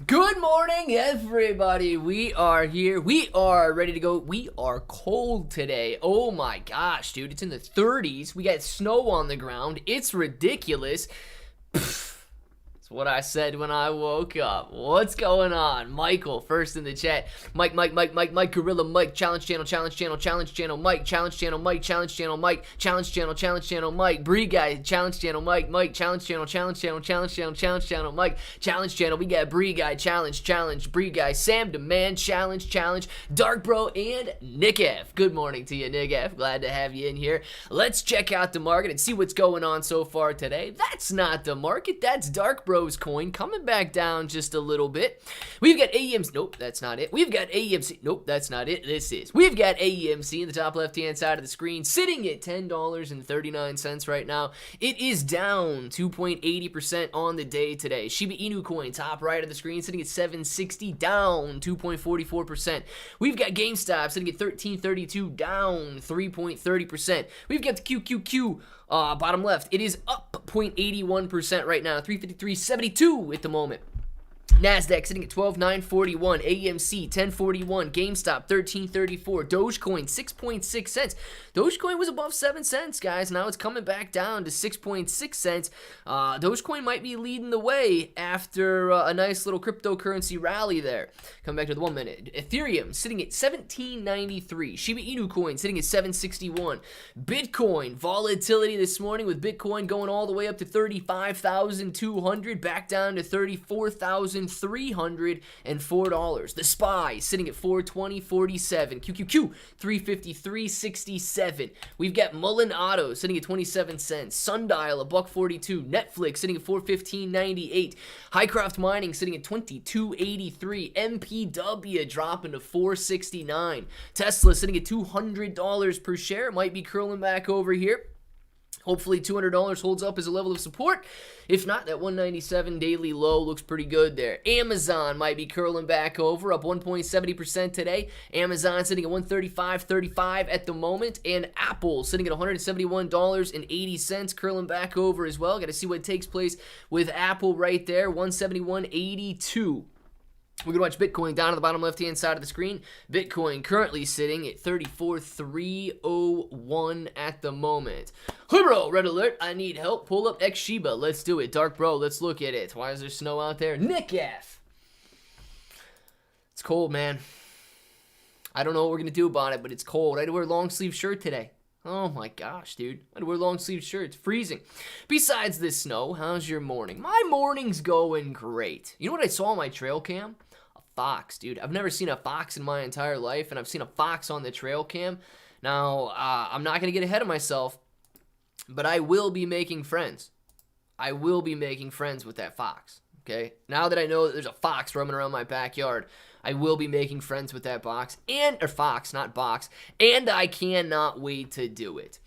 Good morning, everybody. We are here. We are ready to go. We are cold today. Oh my gosh, dude. It's in the 30s. We got snow on the ground. It's ridiculous. That's what I said when I woke up. What's going on? Michael, first in the chat. Mike, Gorilla, Mike, challenge channel, Mike, challenge channel, Mike, challenge channel, Mike, challenge channel, Mike, Bree guy, challenge channel, Mike, challenge channel, Mike, challenge channel. We got Bree guy, challenge, Bree guy, Sam Demand, challenge, Dark Bro, and Nick F. Good morning to you, Nick F. Glad to have you in here. Let's check out the market and see what's going on so far today. That's not the market. That's Dark Bro. Coin coming back down just a little bit. We've got AMC. Nope, that's not it. We've got AMC. Nope, that's not it. This is. We've got AMC in the top left-hand side of the screen, sitting at $10.39 right now. It is down 2.80% on the day today. Shiba Inu coin, top right of the screen, sitting at $7.60, down 2.44%. We've got GameStop sitting at $13.32, down 3.30%. We've got the QQQ. Bottom left, it is up 0.81% right now, 353.72 at the moment. NASDAQ sitting at 12,941, AMC 1041, GameStop 1334, Dogecoin 6.6 cents. Dogecoin was above 7 cents, guys. Now it's coming back down to 6.6 cents. Dogecoin might be leading the way after a nice little cryptocurrency rally there. Come back to the 1 minute. Ethereum sitting at 1793, Shiba Inu coin sitting at 761, Bitcoin volatility this morning with Bitcoin going all the way up to 35,200, back down to 34,304. The SPY sitting at 420.47. QQQ 353.67. We've got Mullen Auto sitting at 27 cents. Sundial $1.42. Netflix sitting at 415.98. Highcroft Mining sitting at 22.83. MPW dropping to 469. Tesla sitting at $200 per share. Might be curling back over here. Hopefully $200 holds up as a level of support. If not, that 197 daily low looks pretty good there. Amazon might be curling back over, up 1.70% today. Amazon sitting at $135.35 at the moment. And Apple sitting at $171.80, curling back over as well. Got to see what takes place with Apple right there, 171.82. We're going to watch Bitcoin down at the bottom left-hand side of the screen. Bitcoin currently sitting at 34,301 at the moment. Hey bro, red alert, I need help. Pull up X Shiba. Let's do it. Dark Bro, let's look at it. Why is there snow out there? Nick F. It's cold, man. I don't know what we're going to do about it, but it's cold. I had to wear a long sleeve shirt today. Oh my gosh, dude. I had to wear a long sleeve shirt. It's freezing. Besides this snow, how's your morning? My morning's going great. You know what I saw on my trail cam? A fox, dude. I've never seen a fox in my entire life, and I've seen a fox on the trail cam. Now, I'm not going to get ahead of myself, but I will be making friends. I will be making friends with that fox, okay? Now that I know that there's a fox roaming around my backyard, I will be making friends with that fox, not box, and I cannot wait to do it.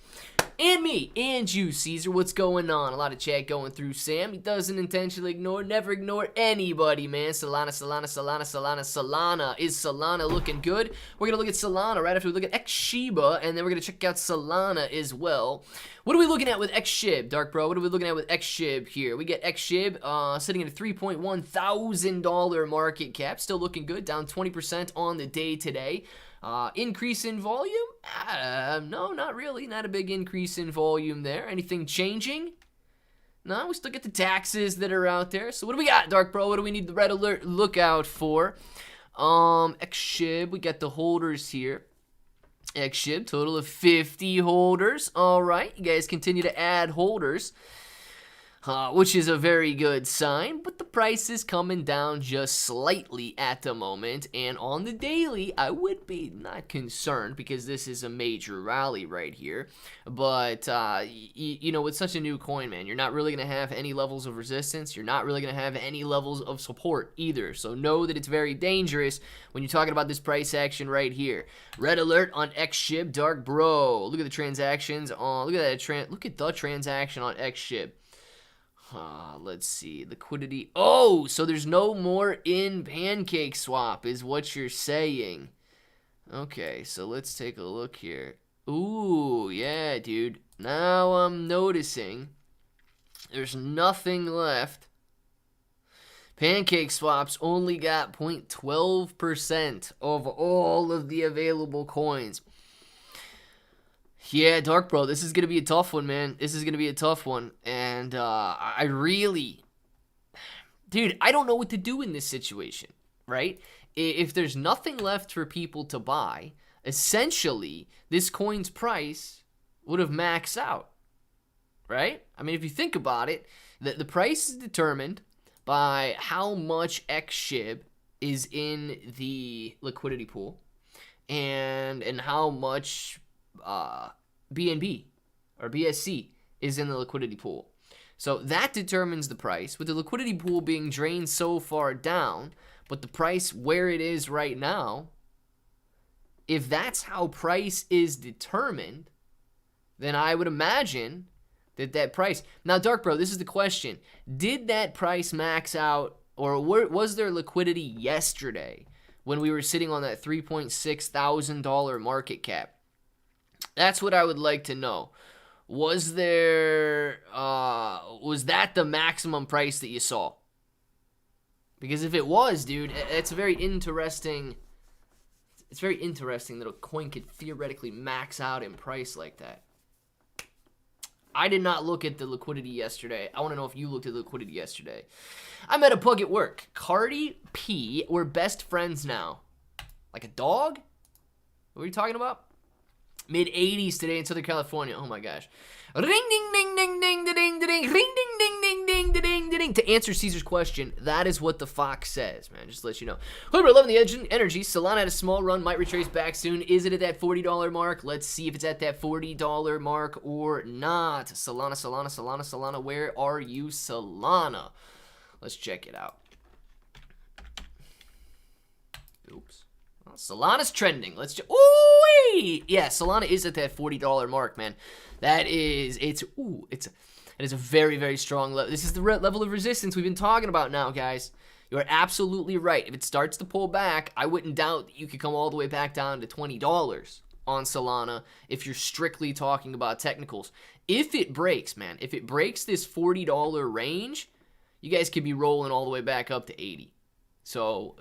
And me, and you, Caesar, what's going on? A lot of chat going through Sam. He doesn't intentionally ignore, never ignore anybody, man. Solana. Is Solana looking good? We're going to look at Solana right after we look at X Shiba, and then we're going to check out Solana as well. What are we looking at with X Shib, Dark Bro? What are we looking at with X Shib here? We get X Shib sitting at a $3.1 thousand market cap. Still looking good, down 20% on the day today. Increase in volume? No, not really. Not a big increase in volume there. Anything changing? No, we still get the taxes that are out there. So what do we got, Dark Bro? What do we need the red alert look out for? X-Shib, we got the holders here. X-Shib, total of 50 holders. All right, you guys continue to add holders. Which is a very good sign, but the price is coming down just slightly at the moment, and on the daily, I would be not concerned because this is a major rally right here, but, you know, with such a new coin, man, you're not really going to have any levels of resistance, you're not really going to have any levels of support either, so know that it's very dangerous when you're talking about this price action right here. Red alert on X-Shib, Dark Bro, look at the transactions, look at the transaction on X-Shib. Let's see, liquidity. Oh, so there's no more in Pancake Swap is what you're saying. Okay, so let's take a look here. Ooh, yeah, dude. Now I'm noticing there's nothing left Pancake swaps only got 0.12% of all of the available coins. Yeah, Dark Bro, this is going to be a tough one, man. This is going to be a tough one. And I really... Dude, I don't know what to do in this situation, right? If there's nothing left for people to buy, essentially, this coin's price would have maxed out, right? I mean, if you think about it, the price is determined by how much X Shib is in the liquidity pool and how much BNB or BSC is in the liquidity pool. So that determines the price, with the liquidity pool being drained so far down, but the price where it is right now, if that's how price is determined, then I would imagine that price... Now, Dark Bro, this is the question. Did that price max out, or was there liquidity yesterday when we were sitting on that $3.6 thousand market cap? That's what I would like to know. Was there, was that the maximum price that you saw? Because if it was, dude, it's very interesting that a coin could theoretically max out in price like that. I did not look at the liquidity yesterday. I want to know if you looked at the liquidity yesterday. I met a pug at work. Cardi P, we're best friends now. Like a dog? What are you talking about? Mid-80s today in Southern California. Oh my gosh. Ring ding ding ding ding ding ding ding. Ring ding ding ding ding ding ding. To answer Caesar's question, that is what the fox says, man. Just to let you know. However, loving the energy. Solana had a small run, might retrace back soon. Is it at that $40 mark? Let's see if it's at that $40 mark or not. Solana. Where are you, Solana? Let's check it out. Oops. Solana's trending. Let's just... Ooh! Yeah, Solana is at that $40 mark, man. That is... It is a very, very strong level. This is the level of resistance we've been talking about now, guys. You are absolutely right. If it starts to pull back, I wouldn't doubt that you could come all the way back down to $20 on Solana if you're strictly talking about technicals. If it breaks, man, if it breaks this $40 range, you guys could be rolling all the way back up to $80. So...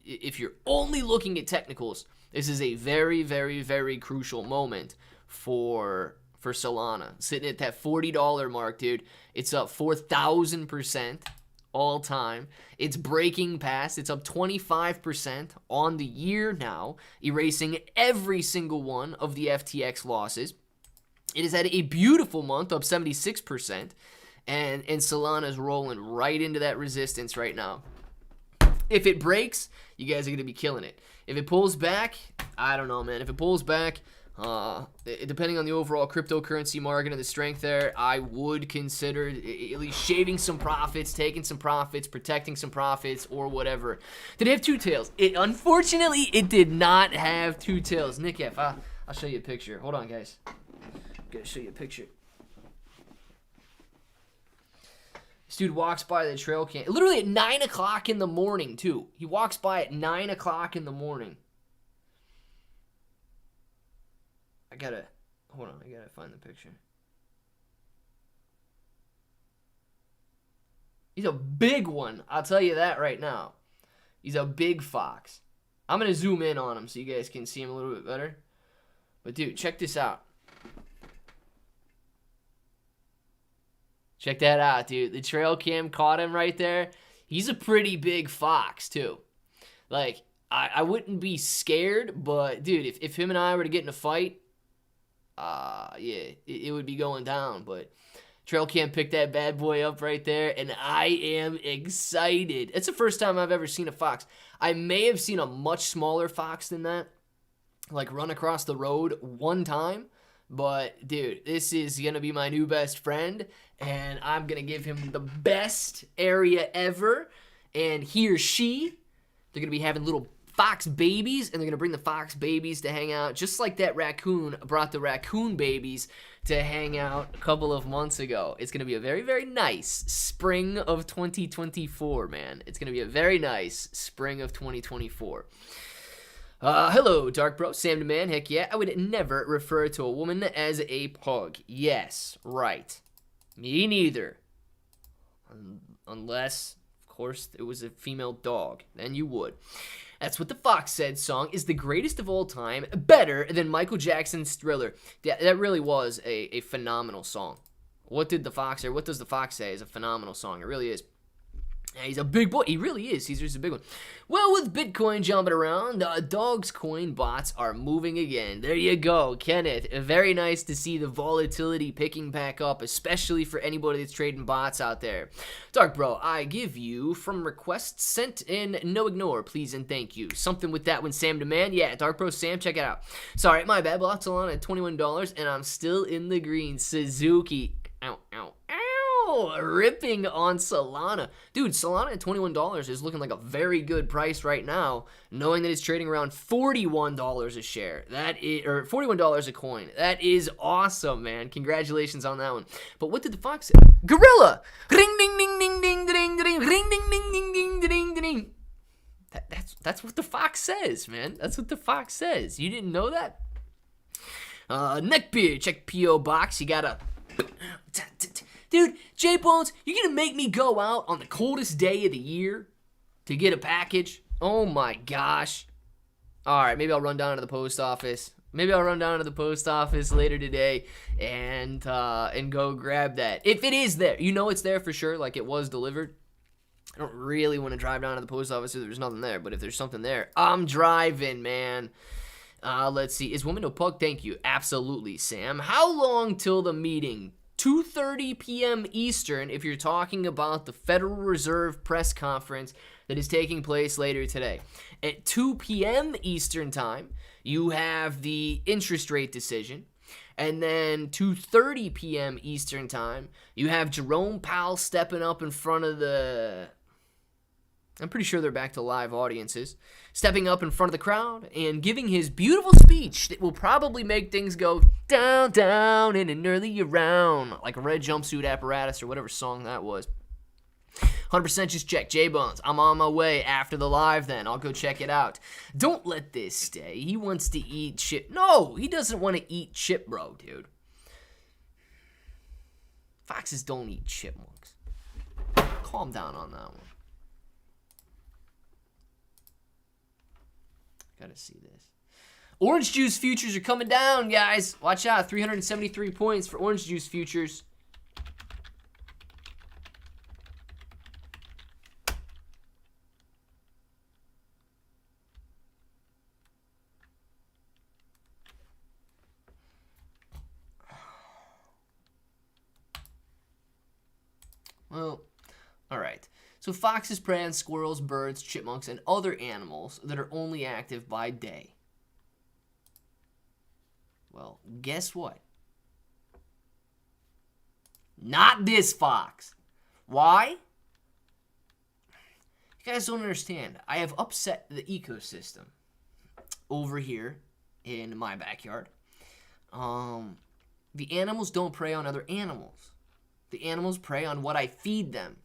if you're only looking at technicals, this is a very, very, very crucial moment for Solana. Sitting at that $40 mark, dude. It's up 4,000% all time. It's breaking past. It's up 25% on the year now, erasing every single one of the FTX losses. It has had a beautiful month, up 76%, and Solana's rolling right into that resistance right now. If it breaks, you guys are going to be killing it. If it pulls back, I don't know, man. If it pulls back, depending on the overall cryptocurrency market and the strength there, I would consider at least shaving some profits, taking some profits, protecting some profits, or whatever. Did it have two tails? Unfortunately, it did not have two tails. Nick F, I'll show you a picture. Hold on, guys. I'm going to show you a picture. This dude walks by the trail cam. Literally at 9 o'clock in the morning, too. He walks by at 9 o'clock in the morning. Hold on, I gotta find the picture. He's a big one, I'll tell you that right now. He's a big fox. I'm gonna zoom in on him so you guys can see him a little bit better. But dude, check this out. Check that out, dude. The trail cam caught him right there. He's a pretty big fox, too. Like, I wouldn't be scared, but, dude, if him and I were to get in a fight, yeah, it would be going down. But trail cam picked that bad boy up right there, and I am excited. It's the first time I've ever seen a fox. I may have seen a much smaller fox than that, like, run across the road one time. But, dude, this is going to be my new best friend, and I'm going to give him the best area ever. And he or she, they're going to be having little fox babies, and they're going to bring the fox babies to hang out, just like that raccoon brought the raccoon babies to hang out a couple of months ago. It's going to be a very, very nice spring of 2024, man. It's going to be a very nice spring of 2024. Hello, Dark Bro, Sam the Man. Heck yeah, I would never refer to a woman as a pug. Yes, right. Me neither. Unless, of course, it was a female dog. Then you would. That's What the Fox Said song is the greatest of all time, better than Michael Jackson's Thriller. That really was a phenomenal song. What does the Fox Say is a phenomenal song. It really is. Yeah, he's a big boy. He really is. He's just a big one. Well, with Bitcoin jumping around, Dog's coin bots are moving again. There you go, Kenneth. Very nice to see the volatility picking back up, especially for anybody that's trading bots out there. Dark Bro, I give you from requests sent in, no ignore, please and thank you. Something with that one, Sam Demand. Yeah, Dark Bro Sam, check it out. Sorry, my bad. Bought Solana at $21, and I'm still in the green. Suzuki. Ow, ow, ow. Ripping on Solana. Dude, Solana at $21 is looking like a very good price right now, knowing that it's trading around $41 a share. That is, or $41 a coin. That is awesome, man. Congratulations on that one. But what did the Fox say? Gorilla! Ring ding ding ding ding ding ding ring ding ding ding ding ding ding. That's what the Fox says, man. That's what the Fox says. You didn't know that? Neckbeard, check P.O. Box. You gotta... Dude, J-Bones, you're going to make me go out on the coldest day of the year to get a package? Oh, my gosh. All right, maybe I'll run down to the post office. Maybe I'll run down to the post office later today and go grab that. If it is there, you know it's there for sure, like it was delivered. I don't really want to drive down to the post office if there's nothing there, but if there's something there, I'm driving, man. Let's see. Is Woman No Pug? Thank you. Absolutely, Sam. How long till the meeting? 2:30 p.m. Eastern if you're talking about the Federal Reserve press conference that is taking place later today. At 2 p.m. Eastern time, you have the interest rate decision. And then 2:30 p.m. Eastern time, you have Jerome Powell stepping up in front of the... I'm pretty sure they're back to live audiences. Stepping up in front of the crowd and giving his beautiful speech that will probably make things go down, down, in an early round. Like a Red Jumpsuit Apparatus or whatever song that was. 100% just check. J-Bones, I'm on my way after the live then. I'll go check it out. Don't let this stay. He wants to eat chip. No, he doesn't want to eat chip, bro, dude. Foxes don't eat chipmunks. Calm down on that one. Gotta see this. Orange juice futures are coming down, guys. Watch out. 373 points for orange juice futures. Well, all right. So foxes prey on squirrels, birds, chipmunks, and other animals that are only active by day. Well, guess what? Not this fox. Why? You guys don't understand. I have upset the ecosystem over here in my backyard. The animals don't prey on other animals. The animals prey on what I feed them.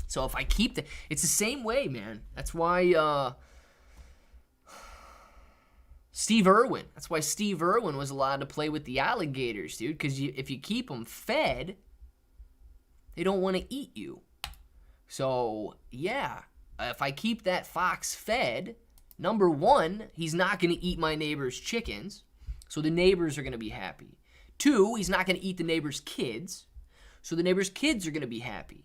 So if I keep it's the same way, man. That's why Steve Irwin was allowed to play with the alligators, dude. Because if you keep them fed, they don't want to eat you. So, yeah, if I keep that fox fed, number one, he's not going to eat my neighbor's chickens. So the neighbors are going to be happy. Two, he's not going to eat the neighbor's kids. So the neighbor's kids are going to be happy.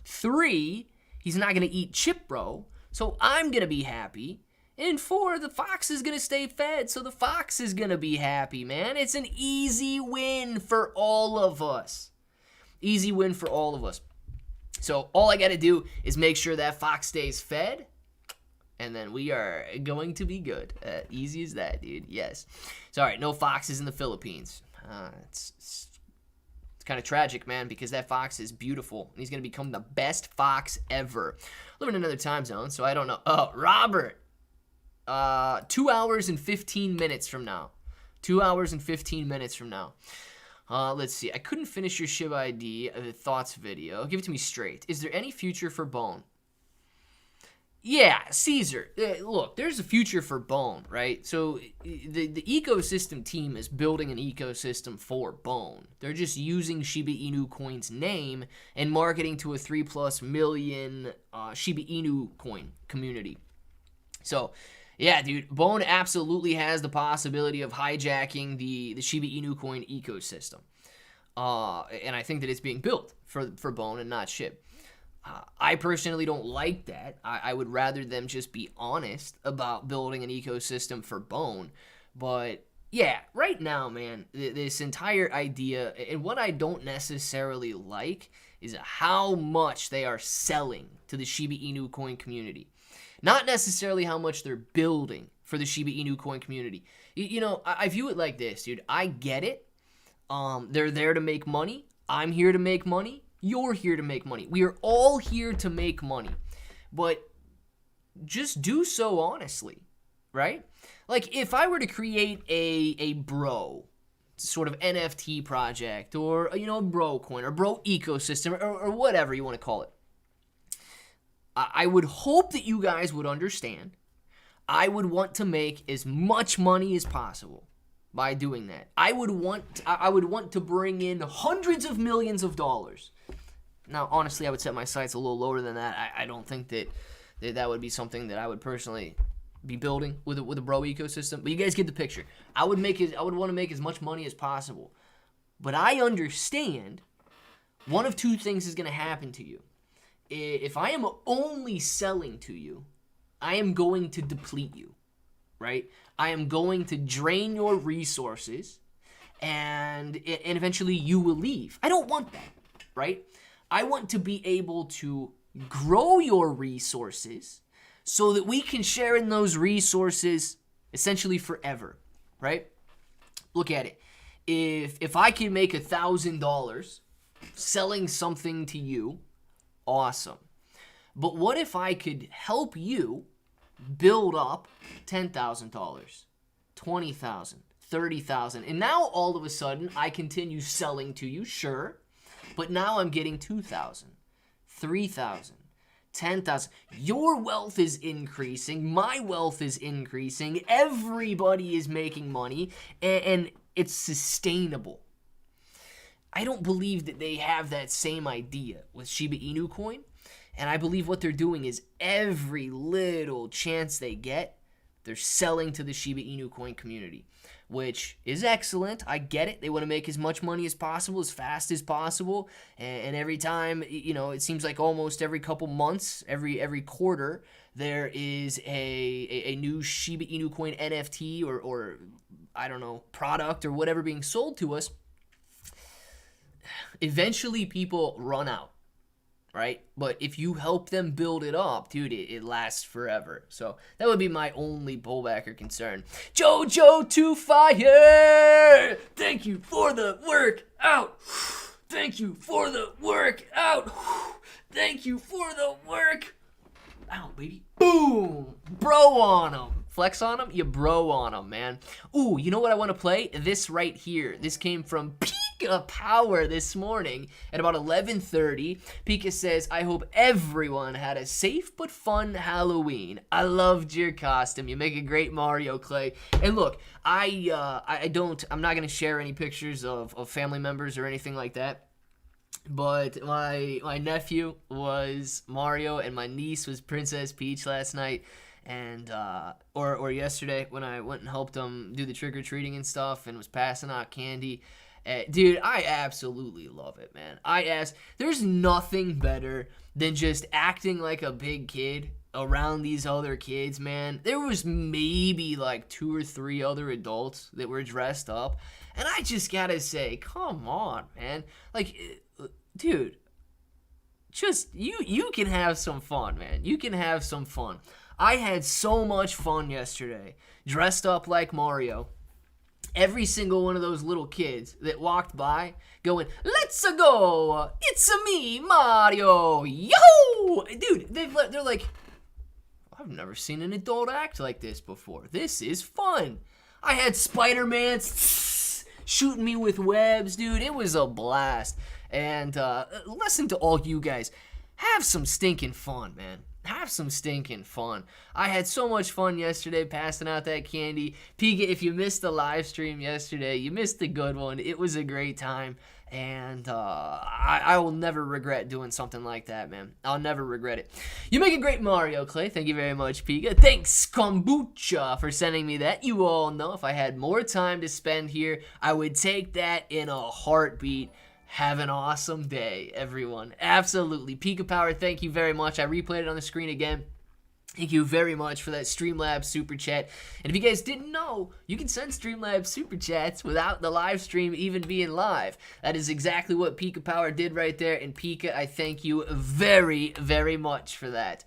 3, he's not going to eat Chip Bro, so I'm going to be happy. And 4, the fox is going to stay fed, so the fox is going to be happy, man. It's an easy win for all of us. Easy win for all of us. So all I got to do is make sure that fox stays fed, and then we are going to be good. Easy as that, dude. Yes. So, all right, no foxes in the Philippines. It's kind of tragic, man, because that fox is beautiful, and he's going to become the best fox ever. Living in another time zone, so I don't know. Oh, Robert. 2 hours and 15 minutes from now. 2 hours and 15 minutes from now. Let's see. I couldn't finish your Shiba ID thoughts video. Give it to me straight. Is there any future for Bone? Yeah, Caesar. Look, there's a future for Bone, right? So the ecosystem team is building an ecosystem for Bone. They're just using Shiba Inu coin's name and marketing to a 3+ million Shiba Inu coin community. So, yeah, dude, Bone absolutely has the possibility of hijacking the Shiba Inu coin ecosystem. And I think that it's being built for Bone and not Shib. I personally don't like that. I would rather them just be honest about building an ecosystem for Bone. But yeah, right now, man, this entire idea, and what I don't necessarily like is how much they are selling to the Shiba Inu coin community. Not necessarily how much they're building for the Shiba Inu coin community. You know, I view it like this, dude. I get it. They're there to make money. I'm here to make money. You're here to make money. We are all here to make money. But just do so honestly, right? Like, if I were to create a bro sort of NFT project, or, you know, a bro coin, or bro ecosystem, or whatever you want to call it, I would hope that you guys would understand. I would want to make as much money as possible by doing that. I would want to bring in hundreds of millions of dollars. Now, honestly, I would set my sights a little lower than that. I don't think that would be something that I would personally be building with a bro ecosystem. But you guys get the picture. I would want to make as much money as possible. But I understand one of two things is going to happen to you. If I am only selling to you, I am going to deplete you, right? I am going to drain your resources, and eventually you will leave. I don't want that, right? I want to be able to grow your resources so that we can share in those resources essentially forever, right? Look at it. If I can make $1,000 selling something to you, awesome. But what if I could help you build up $10,000, $20,000, $30,000, and now all of a sudden I continue selling to you, sure, but now I'm getting $2,000, $3,000, $10,000. Your wealth is increasing, my wealth is increasing, everybody is making money, and it's sustainable. I don't believe that they have that same idea with Shiba Inu coin. And I believe what they're doing is every little chance they get, they're selling to the Shiba Inu coin community, which is excellent. I get it. They want to make as much money as possible, as fast as possible. And every time, you know, it seems like almost every couple months, every quarter, there is a new Shiba Inu coin NFT or I don't know, product or whatever being sold to us. Eventually people run out. Right? But if you help them build it up, dude, it lasts forever. So that would be my only pullback or concern. Jojo to fire! Thank you for the workout. Thank you for the workout. Thank you for the work. Out, baby. Boom! Bro on him. Flex on him, you bro on him, man. Ooh, you know what I want to play? This right here. This came from Pika Power this morning at about 11:30. Pika says, I hope everyone had a safe but fun Halloween. I loved your costume. You make a great Mario, Clay. And look, I'm not going to share any pictures of family members or anything like that. But my nephew was Mario and my niece was Princess Peach last night. And or yesterday when I went and helped them do the trick-or-treating and stuff and was passing out candy. Dude, I absolutely love it, man. There's nothing better than just acting like a big kid around these other kids, man. There was maybe like 2 or 3 other adults that were dressed up. And I just gotta say, come on, man. Like, dude, just, you can have some fun, man. You can have some fun. I had so much fun yesterday, dressed up like Mario. Every single one of those little kids that walked by going, let's go, it's me, Mario, yo! Dude, they're like, I've never seen an adult act like this before. This is fun. I had Spider-Man shooting me with webs, dude. It was a blast. And listen to all you guys. Have some stinking fun, man. have some stinking fun. I had so much fun yesterday passing out that candy. Pika, if you missed the live stream yesterday, you missed the good one. It was a great time. And I will never regret doing something like that, man. I'll never regret it. You make a great Mario, Clay. Thank you very much, Pika. Thanks, Kombucha, for sending me that. You all know if I had more time to spend here, I would take that in a heartbeat. Have an awesome day, everyone. Absolutely. Pika Power, thank you very much. I replayed it on the screen again. Thank you very much for that Streamlabs Super Chat. And if you guys didn't know, you can send Streamlabs Super Chats without the live stream even being live. That is exactly what Pika Power did right there. And Pika, I thank you very, very much for that.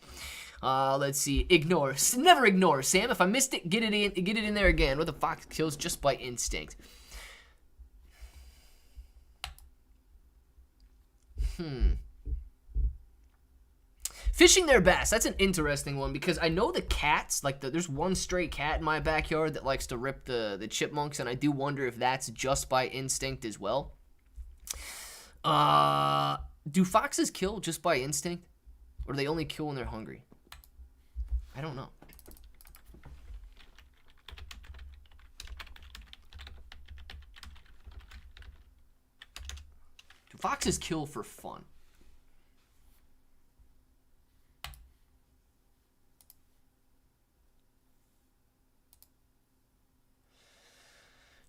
Let's see. Ignore. Never ignore, Sam. If I missed it, get it in there again. What the fox kills just by instinct. Fishing their bass, that's an interesting one because I know the cats, like there's one stray cat in my backyard that likes to rip the chipmunks, and I do wonder if that's just by instinct as well. Do foxes kill just by instinct? Or do they only kill when they're hungry? I don't know. Do foxes kill for fun?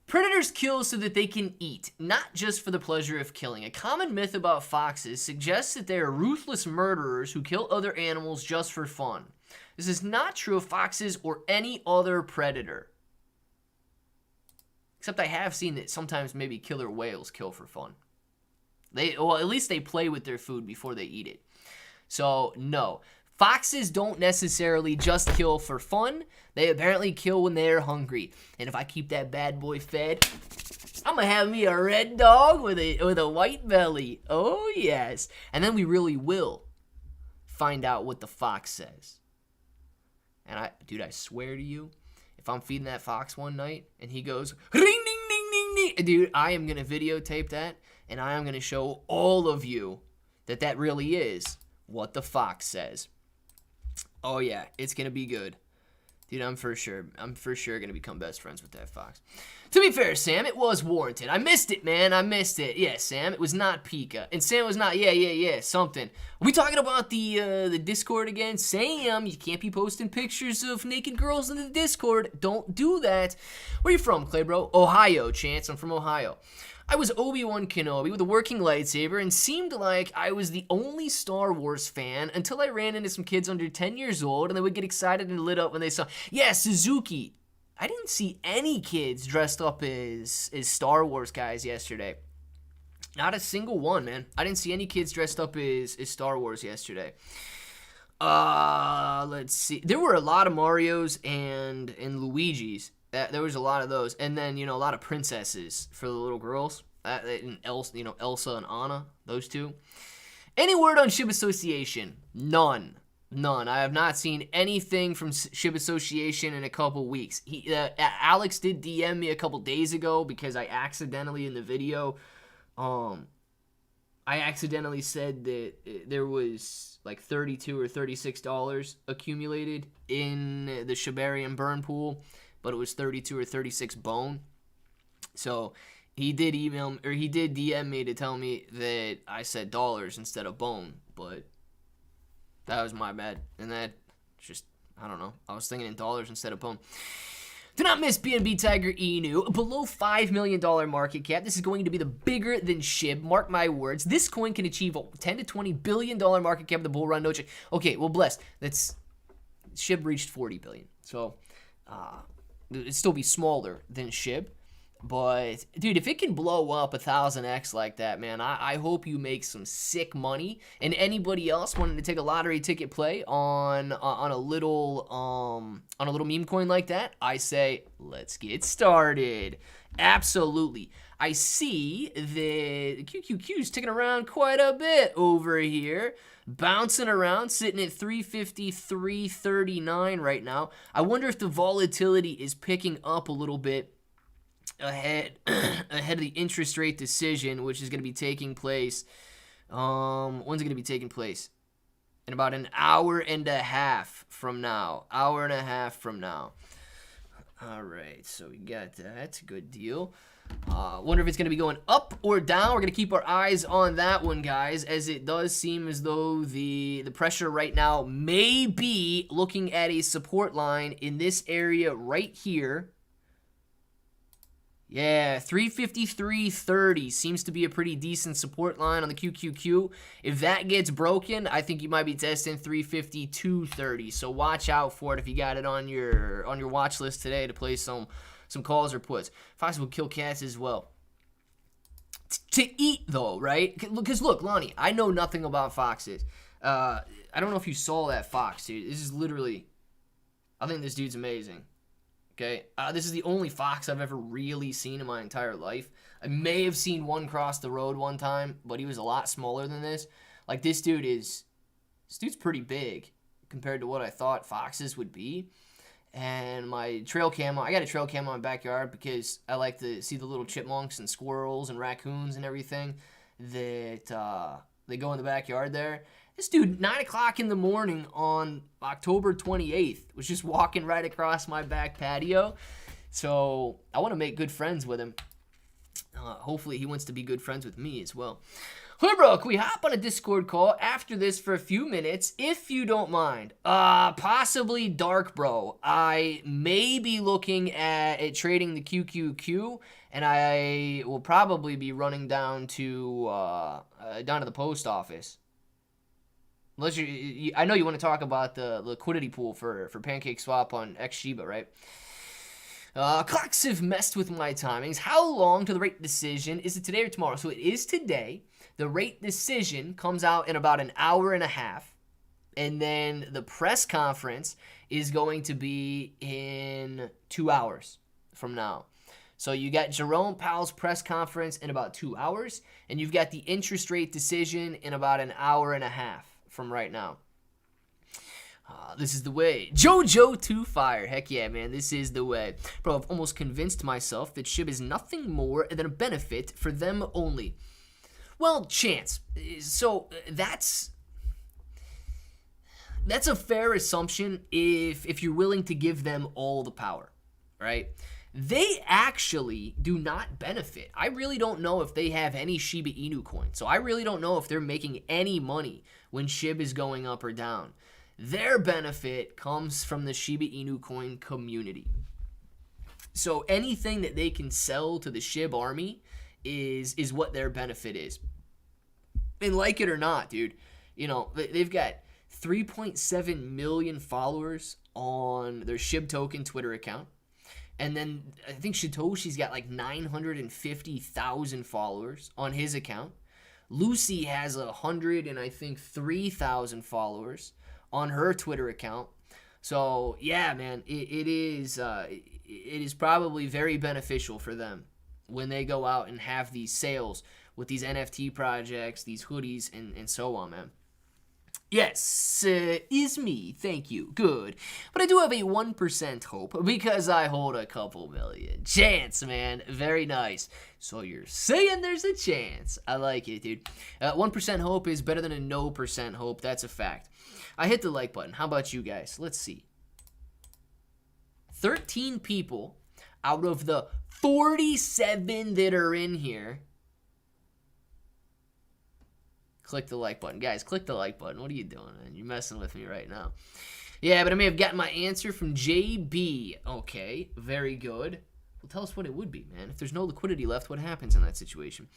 Predators kill so that they can eat, not just for the pleasure of killing. A common myth about foxes suggests that they are ruthless murderers who kill other animals just for fun. This is not true of foxes or any other predator. Except I have seen that sometimes maybe killer whales kill for fun. Well, at least they play with their food before they eat it. So, no. Foxes don't necessarily just kill for fun. They apparently kill when they're hungry. And if I keep that bad boy fed, I'm gonna have me a red dog with a white belly. Oh, yes. And then we really will find out what the fox says. And dude, I swear to you, if I'm feeding that fox one night and he goes, ring, ding, ding, ding, ding, dude, I am gonna videotape that and I am gonna show all of you that really is what the fox says. Oh yeah, it's gonna be good. Dude, I'm for sure gonna become best friends with that fox. To be fair, Sam, it was warranted. I missed it, man. I missed it. Yeah, Sam, it was not Pika. And Sam was not, yeah, something. Are we talking about the Discord again? Sam, you can't be posting pictures of naked girls in the Discord. Don't do that. Where you from, Clay, bro? Ohio, Chance. I'm from Ohio. I was Obi-Wan Kenobi with a working lightsaber and seemed like I was the only Star Wars fan until I ran into some kids under 10 years old and they would get excited and lit up when they saw, yeah, Suzuki. I didn't see any kids dressed up as Star Wars guys yesterday. Not a single one, man. I didn't see any kids dressed up as Star Wars yesterday. Let's see. There were a lot of Marios and Luigis. There was a lot of those, and then a lot of princesses for the little girls. And Elsa and Anna, those two. Any word on Shib Association? None. I have not seen anything from Shib Association in a couple weeks. Alex did DM me a couple days ago because I accidentally in the video, I accidentally said that there was like $32 or $36 accumulated in the Shibarium burn pool. But it was 32 or 36 bone. So he did DM me to tell me that I said dollars instead of bone, but that was my bad. And that just, I don't know. I was thinking in dollars instead of bone. Do not miss BNB Tiger Inu. Below $5 million market cap. This is going to be the bigger than Shib. Mark my words. This coin can achieve a $10 to $20 billion market cap of the bull run. No check. Okay, well, blessed. Shib reached 40 billion. So, it'd still be smaller than Shib, but dude, if it can blow up 1000x like that, man, I hope you make some sick money. And anybody else wanting to take a lottery ticket play on a little meme coin like that, I say let's get started. Absolutely. I see that QQQ's ticking around quite a bit over here. Bouncing around, sitting at 350, 339 right now. I wonder if the volatility is picking up a little bit ahead of the interest rate decision, which is going to be taking place. When's it going to be taking place? in about an hour and a half from now. Hour and a half from now. All right, so we got that. Good deal. Wonder if it's going to be going up or down. We're going to keep our eyes on that one, guys, as it does seem as though the pressure right now may be looking at a support line in this area right here. Yeah, 353.30 seems to be a pretty decent support line on the QQQ. If that gets broken, I think you might be testing 352.30. So watch out for it if you got it on your watch list today to play some calls or puts. Fox will kill cats as well. To eat though, right? Because look, Lonnie, I know nothing about foxes. I don't know if you saw that fox, dude. This is literally, I think this dude's amazing. Okay, this is the only fox I've ever really seen in my entire life. I may have seen one cross the road one time, but he was a lot smaller than this. Like, this dude's pretty big compared to what I thought foxes would be. And my trail camo, I got a trail camo in my backyard because I like to see the little chipmunks and squirrels and raccoons and everything that they go in the backyard there. This dude, 9 o'clock in the morning on October 28th, was just walking right across my back patio. So I want to make good friends with him. Hopefully he wants to be good friends with me as well. Hey, bro, can we hop on a Discord call after this for a few minutes, if you don't mind? Possibly Dark Bro. I may be looking at trading the QQQ, and I will probably be running down to the post office. Unless I know you want to talk about the liquidity pool for Pancake Swap on Shiba, right? Clocks have messed with my timings. How long to the rate decision? Is it today or tomorrow? So it is today. The rate decision comes out in about an hour and a half. And then the press conference is going to be in 2 hours from now. So you got Jerome Powell's press conference in about 2 hours. And you've got the interest rate decision in about an hour and a half from right now. This is the way. Jojo2Fire. Heck yeah, man. This is the way. Bro, I've almost convinced myself that Shib is nothing more than a benefit for them only. Well, chance. So that's a fair assumption if you're willing to give them all the power, right? They actually do not benefit. I really don't know if they have any Shiba Inu coin. So I really don't know if they're making any money when Shib is going up or down. Their benefit comes from the Shiba Inu coin community. So anything that they can sell to the Shib army is what their benefit is. And like it or not, dude, you know, they've got 3.7 million followers on their Shib token Twitter account. And then I think Satoshi's got like 950,000 followers on his account. Lucy has 3,000 followers on her Twitter account. So yeah, man, it is probably very beneficial for them when they go out and have these sales with these NFT projects, these hoodies, and so on, man. Yes, is me. Thank you. Good. But I do have a 1% hope because I hold a couple million. Chance, man. Very nice. So you're saying there's a chance. I like it, dude. 1% hope is better than a no percent hope. That's a fact. I hit the like button. How about you guys? Let's see. 13 people out of the 47 that are in here. Click the like button. Guys, click the like button. What are you doing, man? You're messing with me right now. Yeah, but I may have gotten my answer from JB. Okay, very good. Well, tell us what it would be, man. If there's no liquidity left, what happens in that situation?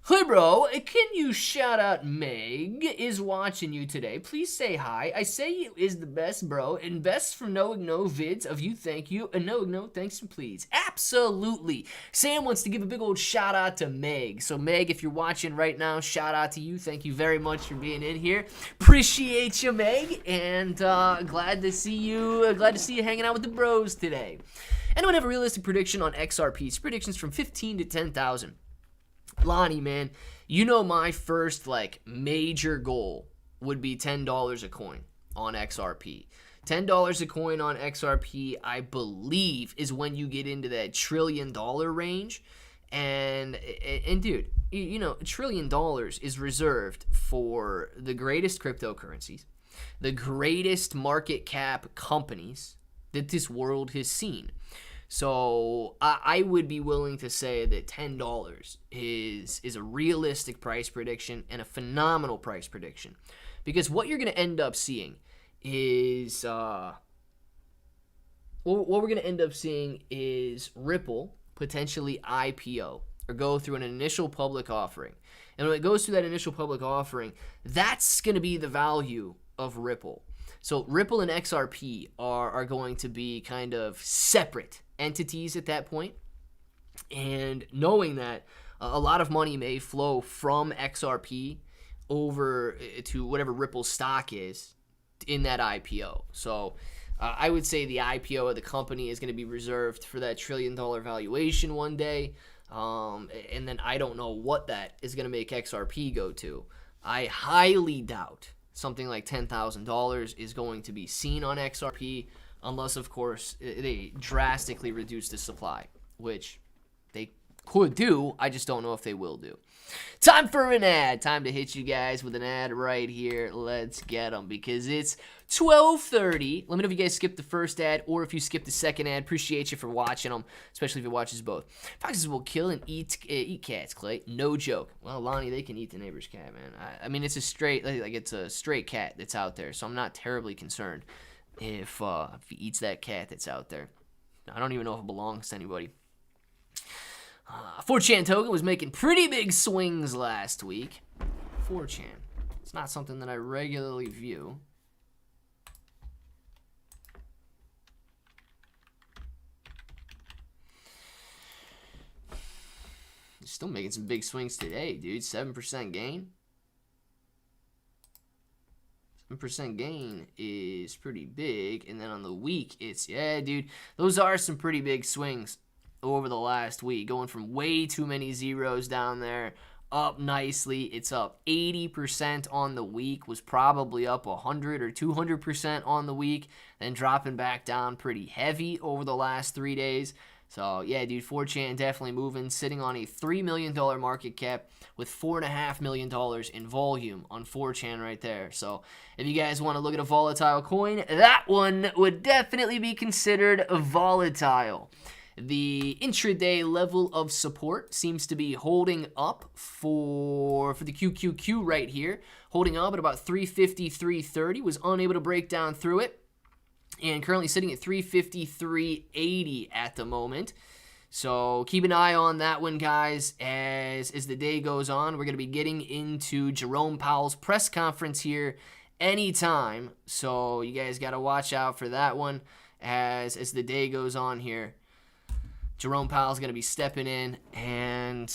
Hey, bro, can you shout out Meg is watching you today? Please say hi. I say you is the best, bro, and best for knowing no vids of you, thank you, and no thanks and please. Absolutely. Sam wants to give a big old shout out to Meg. So Meg, if you're watching right now, shout out to you. Thank you very much for being in here. Appreciate you, Meg, and glad to see you hanging out with the bros today. Anyone have a realistic prediction on XRP's predictions from 15 to 10,000? Lonnie, man, you know my first, major goal would be $10 a coin on XRP. $10 a coin on XRP, I believe, is when you get into that $1 trillion range. And dude, $1 trillion is reserved for the greatest cryptocurrencies, the greatest market cap companies that this world has seen. So I would be willing to say that $10 is a realistic price prediction and a phenomenal price prediction. Because what you're going to end up seeing is Ripple potentially IPO or go through an initial public offering. And when it goes through that initial public offering, that's going to be the value of Ripple. So Ripple and XRP are going to be kind of separate entities at that point. And knowing that a lot of money may flow from XRP over to whatever Ripple stock is in that IPO. So I would say the IPO of the company is going to be reserved for that $1 trillion valuation one day. And then I don't know what that is going to make XRP go to. I highly doubt something like $10,000 is going to be seen on XRP unless, of course, they drastically reduce the supply, which they could do. I just don't know if they will do. Time for an ad. Time to hit you guys with an ad right here. Let's get them because it's 12:30. Let me know if you guys skipped the first ad or if you skipped the second ad. Appreciate you for watching them, especially if you watch us both. Foxes will kill and eat cats, Clay. No joke. Well, Lonnie, they can eat the neighbor's cat, man. I mean, it's a straight cat that's out there, so I'm not terribly concerned if he eats that cat that's out there. I don't even know if it belongs to anybody. 4chan token was making pretty big swings last week. 4chan. It's not something that I regularly view. Still making some big swings today, dude. 7% gain. 7% gain is pretty big. And then on the week, yeah, dude. Those are some pretty big swings over the last week, going from way too many zeros down there up nicely. It's up 80% on the week, was probably up 100 or 200% on the week, then dropping back down pretty heavy over the last 3 days. So yeah, dude, 4chan definitely moving, sitting on a $3 million market cap with $4.5 million in volume on 4chan right there. So if you guys want to look at a volatile coin, that one would definitely be considered volatile. The intraday level of support seems to be holding up for the QQQ right here. Holding up at about 350, 330. Was unable to break down through it. And currently sitting at 350, 380 at the moment. So keep an eye on that one, guys, as the day goes on. We're going to be getting into Jerome Powell's press conference here anytime. So you guys got to watch out for that one as the day goes on here. Jerome Powell's going to be stepping in, and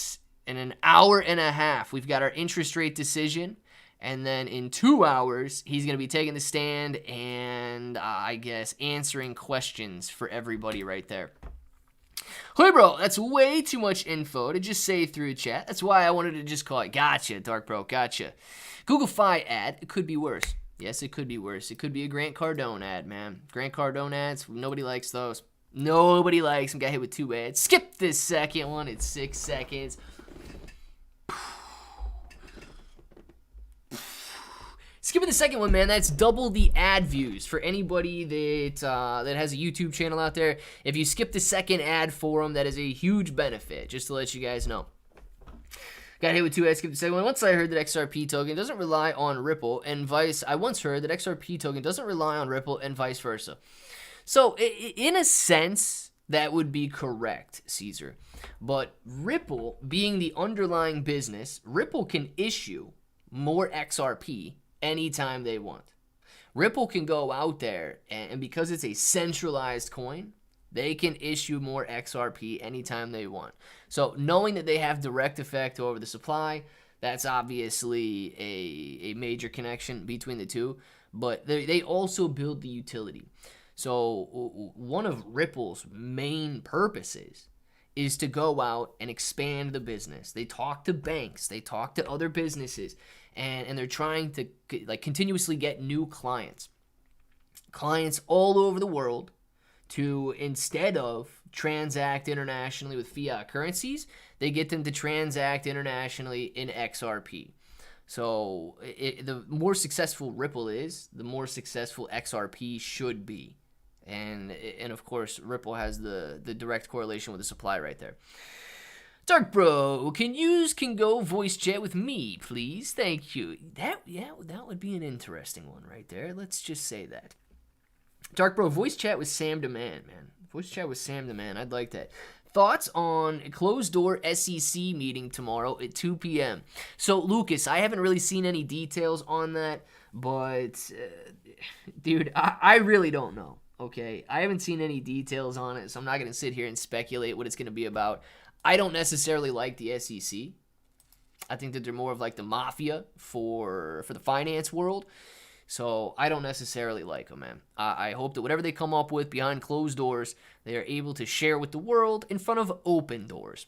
in an hour and a half, we've got our interest rate decision, and then in 2 hours, he's going to be taking the stand and, I guess, answering questions for everybody right there. Hey, bro, that's way too much info to just say through chat. That's why I wanted to just call it. Gotcha, Dark Bro, gotcha. Google Fi ad, it could be worse. Yes, it could be worse. It could be a Grant Cardone ad, man. Grant Cardone ads, nobody likes those. Nobody likes him. Got hit with 2 ads. Skip this second one. It's 6 seconds. Skipping the second one, man. That's double the ad views for anybody that has a YouTube channel out there. If you skip the second ad for them, that is a huge benefit. Just to let you guys know. Got hit with 2 ads. Skipped the second one. Once I heard that XRP token doesn't rely on Ripple and I once heard that XRP token doesn't rely on Ripple and vice versa. So, in a sense, that would be correct, Caesar. But Ripple, being the underlying business, Ripple can issue more XRP anytime they want. Ripple can go out there, and because it's a centralized coin, they can issue more XRP anytime they want. So, knowing that they have direct effect over the supply, that's obviously a major connection between the two. But they also build the utility. So one of Ripple's main purposes is to go out and expand the business. They talk to banks, they talk to other businesses, and they're trying to continuously get new clients all over the world to, instead of transact internationally with fiat currencies, they get them to transact internationally in XRP. So the more successful Ripple is, the more successful XRP should be. And of course, Ripple has the direct correlation with the supply right there. Dark Bro, can go voice chat with me, please? Thank you. That would be an interesting one right there. Let's just say that. Dark Bro, voice chat with Sam Demand, man. Voice chat with Sam Demand. I'd like that. Thoughts on closed door SEC meeting tomorrow at 2 p.m. So, Lucas, I haven't really seen any details on that, but, dude, I really don't know, okay? I haven't seen any details on it, so I'm not going to sit here and speculate what it's going to be about. I don't necessarily like the SEC. I think that they're more of like the mafia for the finance world. So I don't necessarily like them, man. I hope that whatever they come up with behind closed doors, they are able to share with the world in front of open doors.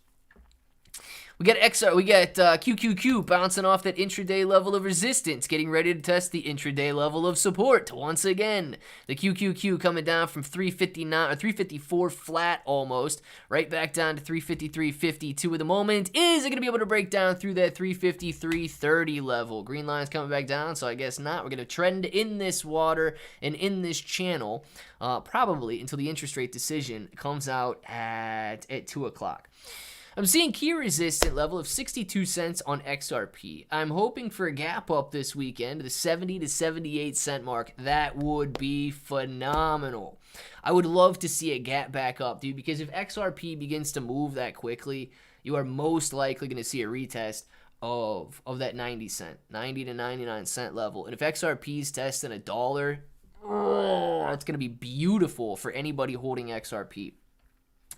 We got QQQ bouncing off that intraday level of resistance, getting ready to test the intraday level of support once again. The QQQ coming down from 359 or 354 flat almost, right back down to 353.52 at the moment. Is it going to be able to break down through that 353.30 level? Green line's coming back down, so I guess not. We're going to trend in this water and in this channel probably until the interest rate decision comes out at 2 o'clock. I'm seeing key resistant level of 62 cents on XRP. I'm hoping for a gap up this weekend, the 70 to 78 cent mark. That would be phenomenal. I would love to see a gap back up, dude, because if XRP begins to move that quickly, you are most likely going to see a retest of that 90 to 99 cent level. And if XRP is testing $1, that's going to be beautiful for anybody holding XRP,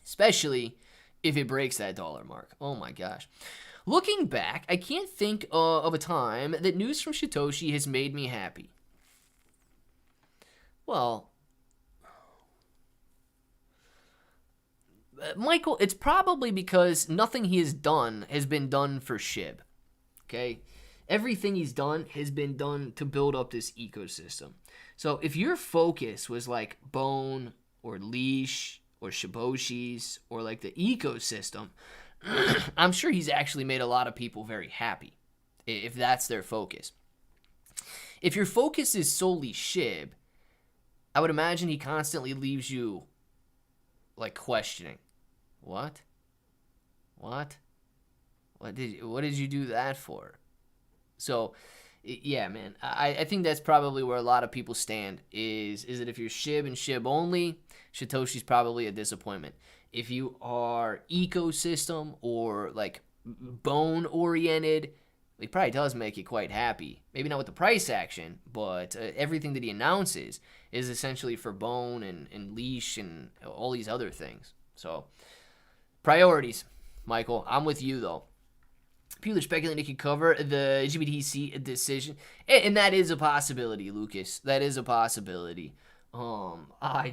especially if it breaks that dollar mark. Oh my gosh. Looking back, I can't think of a time that news from Satoshi has made me happy. Well, Michael, it's probably because nothing he has done has been done for Shib. Okay? Everything he's done has been done to build up this ecosystem. So if your focus was like Bone or Leash or Shiboshis, or like the ecosystem, I'm sure he's actually made a lot of people very happy, if that's their focus. If your focus is solely Shib, I would imagine he constantly leaves you, like, questioning. What did you do that for? So, yeah, man, I think that's probably where a lot of people stand, is that if you're Shib and Shib only, Satoshi's probably a disappointment. If you are ecosystem or like Bone oriented, he probably does make you quite happy. Maybe not with the price action, but everything that he announces is essentially for Bone and Leash and all these other things. So, priorities, Michael. I'm with you, though. People are speculating they could cover the GBTC decision, and that is a possibility, Lucas. That is a possibility.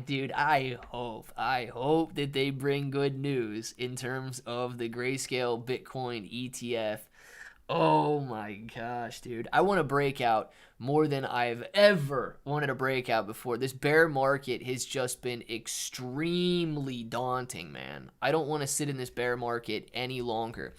Dude, I hope that they bring good news in terms of the Grayscale Bitcoin ETF. Oh my gosh, dude. I want to break out more than I've ever wanted to break out before. This bear market has just been extremely daunting, man. I don't want to sit in this bear market any longer.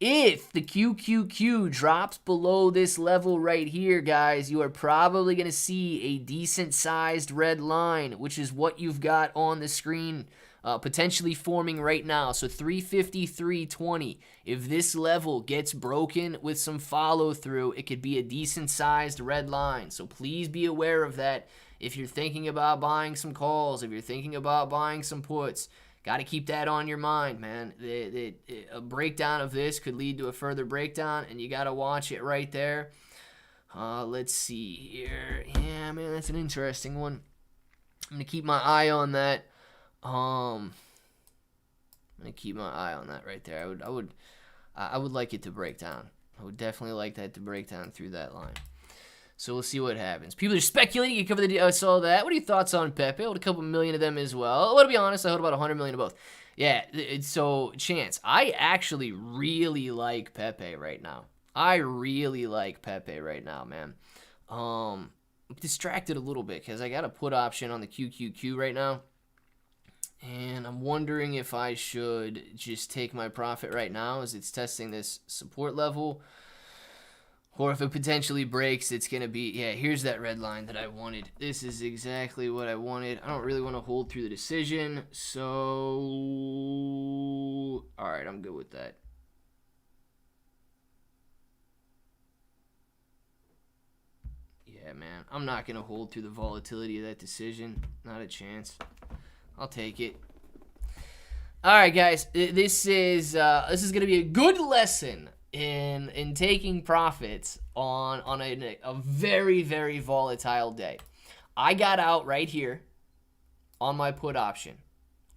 If the QQQ drops below this level right here, guys, you are probably going to see a decent-sized red line, which is what you've got on the screen potentially forming right now. So 353.20. If this level gets broken with some follow-through, it could be a decent-sized red line. So please be aware of that if you're thinking about buying some calls, if you're thinking about buying some puts. Got to keep that on your mind, man. A breakdown of this could lead to a further breakdown, and you got to watch it right there. Let's see here. Yeah, man, that's an interesting one. I'm going to keep my eye on that. I'm going to keep my eye on that right there. I would like it to break down. I would definitely like that to break down through that line. So we'll see what happens. People are speculating. You cover I saw that. What are your thoughts on Pepe? I hold a couple million of them as well. Well, to be honest, I hold about 100 million of both. Yeah, so Chance, I actually really like Pepe right now. I really like Pepe right now, man. I'm distracted a little bit because I got a put option on the QQQ right now. And I'm wondering if I should just take my profit right now as it's testing this support level. Or if it potentially breaks, it's going to be, yeah, here's that red line that I wanted. This is exactly what I wanted. I don't really want to hold through the decision. So, all right, I'm good with that. Yeah, man, I'm not going to hold through the volatility of that decision. Not a chance. I'll take it. All right, guys, this is going to be a good lesson in taking profits on a very, very volatile day. I got out right here on my put option.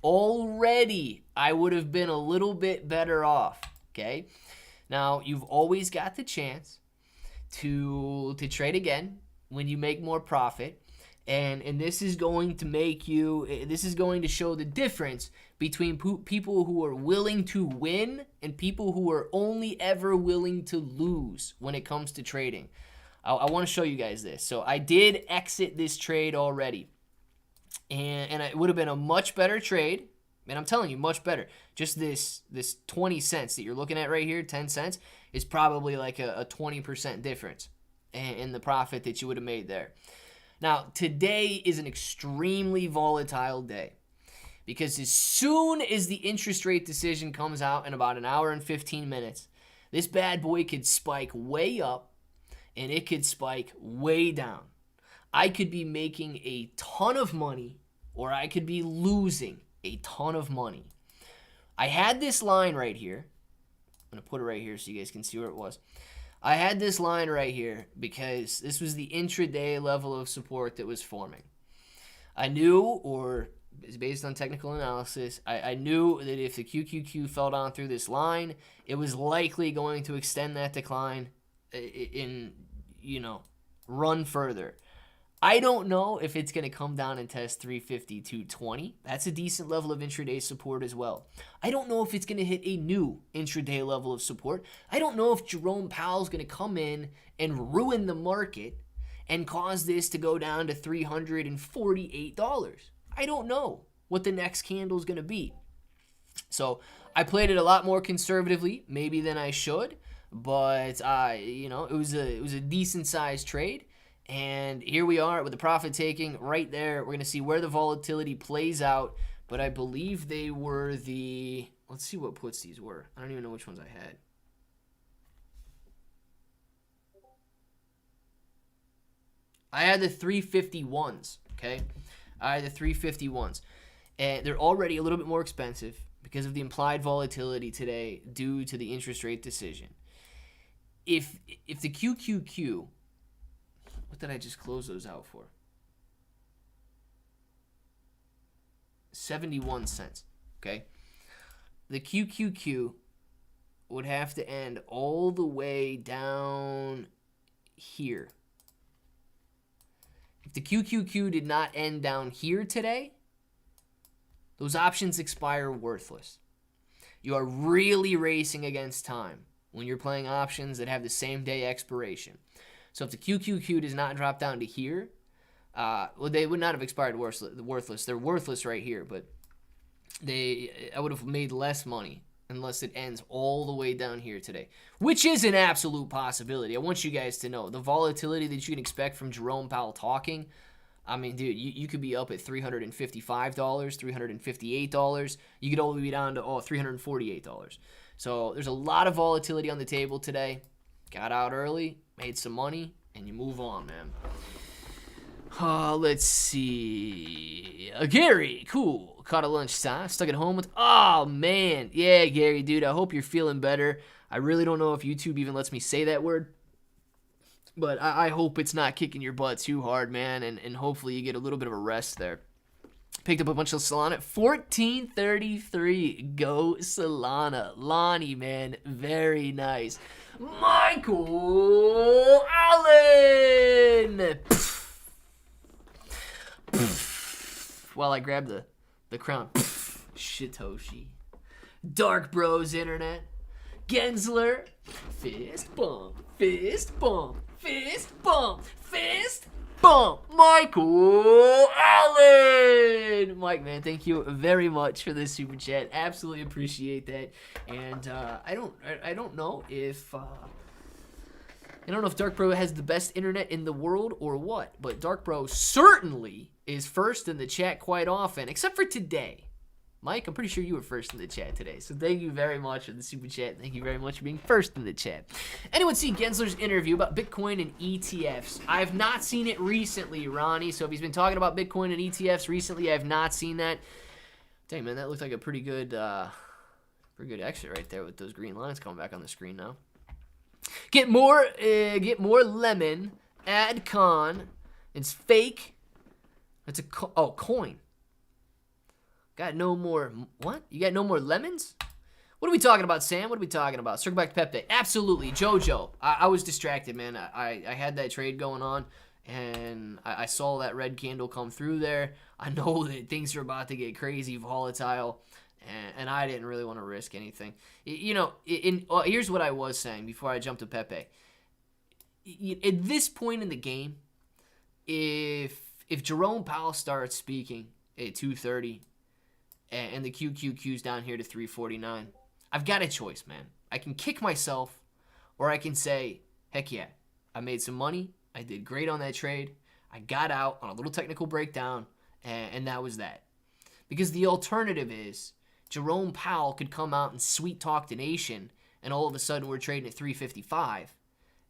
Already, I would have been a little bit better off, okay? Now, you've always got the chance to trade again when you make more profit. And this is going to make you, this is going to show the difference between people who are willing to win and people who are only ever willing to lose when it comes to trading. I want to show you guys this. So I did exit this trade already. And it would have been a much better trade. And I'm telling you, much better. Just this 20 cents that you're looking at right here, 10 cents, is probably like a 20% difference in the profit that you would have made there. Now, today is an extremely volatile day because as soon as the interest rate decision comes out in about an hour and 15 minutes, this bad boy could spike way up and it could spike way down. I could be making a ton of money or I could be losing a ton of money. I had this line right here. I'm going to put it right here so you guys can see where it was. I had this line right here because this was the intraday level of support that was forming. I knew, or based on technical analysis, I knew that if the QQQ fell down through this line, it was likely going to extend that decline run further. I don't know if it's going to come down and test 350-220. That's a decent level of intraday support as well. I don't know if it's going to hit a new intraday level of support. I don't know if Jerome Powell's going to come in and ruin the market and cause this to go down to $348. I don't know what the next candle is going to be. So I played it a lot more conservatively, maybe than I should, but it was a decent sized trade. And here we are with the profit taking right there. We're going to see where the volatility plays out. But I believe they were let's see what puts these were. I don't even know which ones I had. I had the 351s, okay? I had the 351s. And they're already a little bit more expensive because of the implied volatility today due to the interest rate decision. If the QQQ... What did I just close those out for? 71 cents, okay? The QQQ would have to end all the way down here. If the QQQ did not end down here today, those options expire worthless. You are really racing against time when you're playing options that have the same day expiration. So if the QQQ does not drop down to here, they would not have expired worthless. They're worthless right here, but I would have made less money unless it ends all the way down here today, which is an absolute possibility. I want you guys to know the volatility that you can expect from Jerome Powell talking. I mean, dude, you could be up at $355, $358. You could all be down to $348. So there's a lot of volatility on the table today. Got out early, made some money, and you move on, man. Let's see. Gary, cool. Caught a lunchtime. Stuck at home with... Oh, man. Yeah, Gary, dude, I hope you're feeling better. I really don't know if YouTube even lets me say that word. But I hope it's not kicking your butt too hard, man, and hopefully you get a little bit of a rest there. Picked up a bunch of Solana at 1433. Go Solana. Lonnie, man, very nice. Michael Allen. While I grab the crown. Shitoshi. Dark Bros Internet. Gensler. Fist bump. Fist bump. Fist bump. Fist Boom! Michael Allen! Mike, man, thank you very much for this super chat. Absolutely appreciate that. And I don't know if Dark Bro has the best internet in the world or what, but Dark Bro certainly is first in the chat quite often, except for today. Mike, I'm pretty sure you were first in the chat today, so thank you very much for the super chat. Thank you very much for being first in the chat. Anyone see Gensler's interview about Bitcoin and ETFs? I have not seen it recently, Ronnie, so if he's been talking about Bitcoin and ETFs recently, I have not seen that. Dang, man, that looked like a pretty good exit right there with those green lines coming back on the screen now. Get more lemon, add con. It's fake. It's a coin. Got no more, what? You got no more lemons? What are we talking about, Sam? What are we talking about? Circle back to Pepe. Absolutely. Jojo. I was distracted, man. I had that trade going on, and I saw that red candle come through there. I know that things are about to get crazy volatile, and I didn't really want to risk anything. You know, here's what I was saying before I jumped to Pepe. At this point in the game, if Jerome Powell starts speaking at 2:30, and the QQQ's down here to 349, I've got a choice, man. I can kick myself, or I can say, heck yeah, I made some money, I did great on that trade, I got out on a little technical breakdown, and that was that. Because the alternative is, Jerome Powell could come out and sweet talk the nation, and all of a sudden we're trading at 355,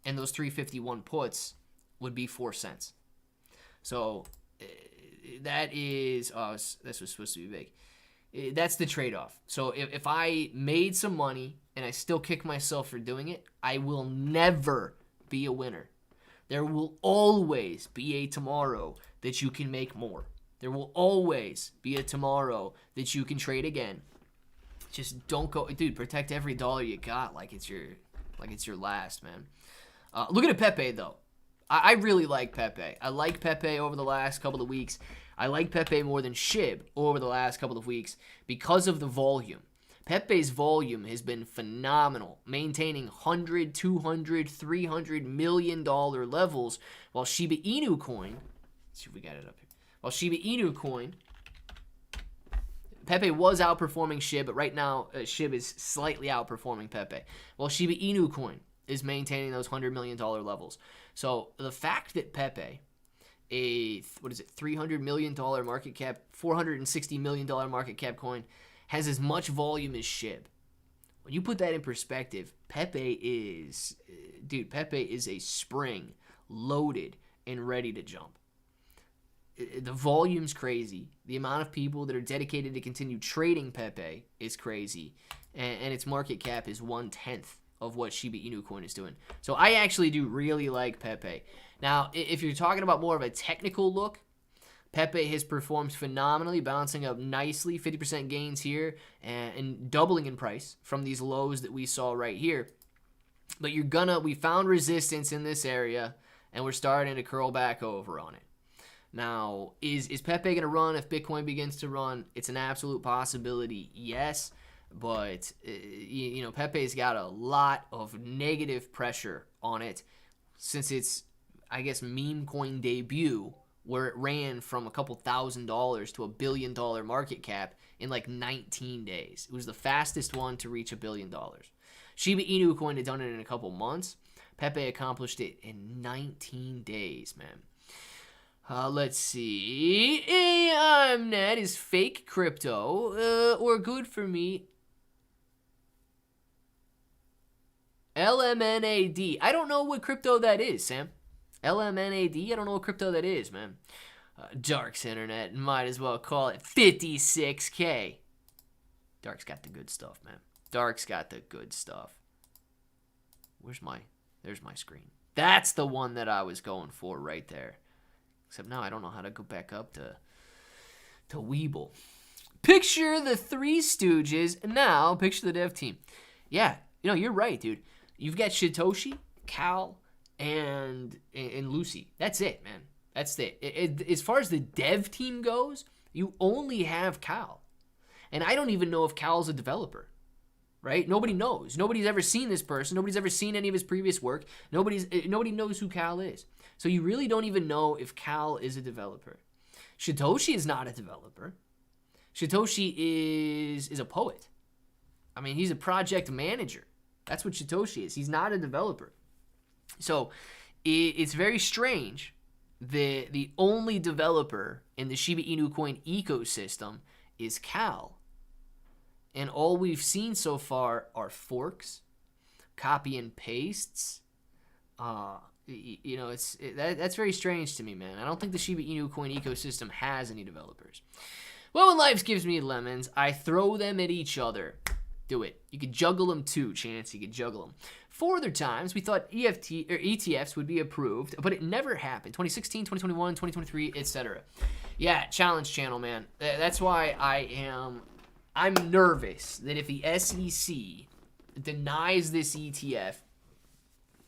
and those 351 puts would be 4 cents. So, that is, this was supposed to be big. That's the trade-off. So if I made some money and I still kick myself for doing it, I will never be a winner. There will always be a tomorrow that you can make more. There will always be a tomorrow that you can trade again. Just don't go, dude. Protect every dollar you got like it's your last, man. Look at Pepe though. I really like Pepe. I like Pepe over the last couple of weeks. I like Pepe more than Shib over the last couple of weeks because of the volume. Pepe's volume has been phenomenal, maintaining $100, $200, $300 million levels, while Shiba Inu coin, let's see if we got it up here. While Shiba Inu coin, Pepe was outperforming Shib, but right now Shib is slightly outperforming Pepe. While Shiba Inu coin is maintaining those $100 million levels. So the fact that Pepe, $300 million market cap, $460 million market cap coin, has as much volume as Shib. When you put that in perspective, Pepe is a spring, loaded and ready to jump. The volume's crazy. The amount of people that are dedicated to continue trading Pepe is crazy. And its market cap is 1/10 of what Shiba Inu coin is doing. So I actually do really like Pepe. Now, if you're talking about more of a technical look, Pepe has performed phenomenally, bouncing up nicely, 50% gains here, and doubling in price from these lows that we saw right here. But we found resistance in this area, and we're starting to curl back over on it. Now, is Pepe going to run if Bitcoin begins to run? It's an absolute possibility, yes. But, Pepe's got a lot of negative pressure on it since its, I guess, meme coin debut, where it ran from a couple $1,000s to $1 billion market cap in like 19 days. It was the fastest one to reach $1 billion. Shiba Inu coin had done it in a couple months. Pepe accomplished it in 19 days, man. Let's see. AMNet is fake crypto or good for me. LMNAD. I don't know what crypto that is, Sam. LMNAD? I don't know what crypto that is, man. Dark's internet. Might as well call it 56K. Dark's got the good stuff, man. Dark's got the good stuff. There's my screen. That's the one that I was going for right there. Except now I don't know how to go back up to Weeble. Picture the Three Stooges. Now picture the dev team. Yeah, you're right, dude. You've got Shitoshi, Cal, and Lucy. That's it, man. That's it. As far as the dev team goes, you only have Cal. And I don't even know if Cal's a developer. right? Nobody knows. Nobody's ever seen this person. Nobody's ever seen any of his previous work. Nobody knows who Cal is. So you really don't even know if Cal is a developer. Satoshi is not a developer. Satoshi is a poet. I mean, he's a project manager. That's what Satoshi is. He's not a developer. So it's very strange that the only developer in the Shiba Inu coin ecosystem is Cal. And all we've seen so far are forks, copy and pastes. That's very strange to me, man. I don't think the Shiba Inu coin ecosystem has any developers. Well, when life gives me lemons, I throw them at each other. Do it. You could juggle them too, Chance. You could juggle them. 4 other times, we thought ETFs would be approved, but it never happened. 2016, 2021, 2023, etc. Yeah, challenge channel, man. That's why I'm nervous that if the SEC denies this ETF,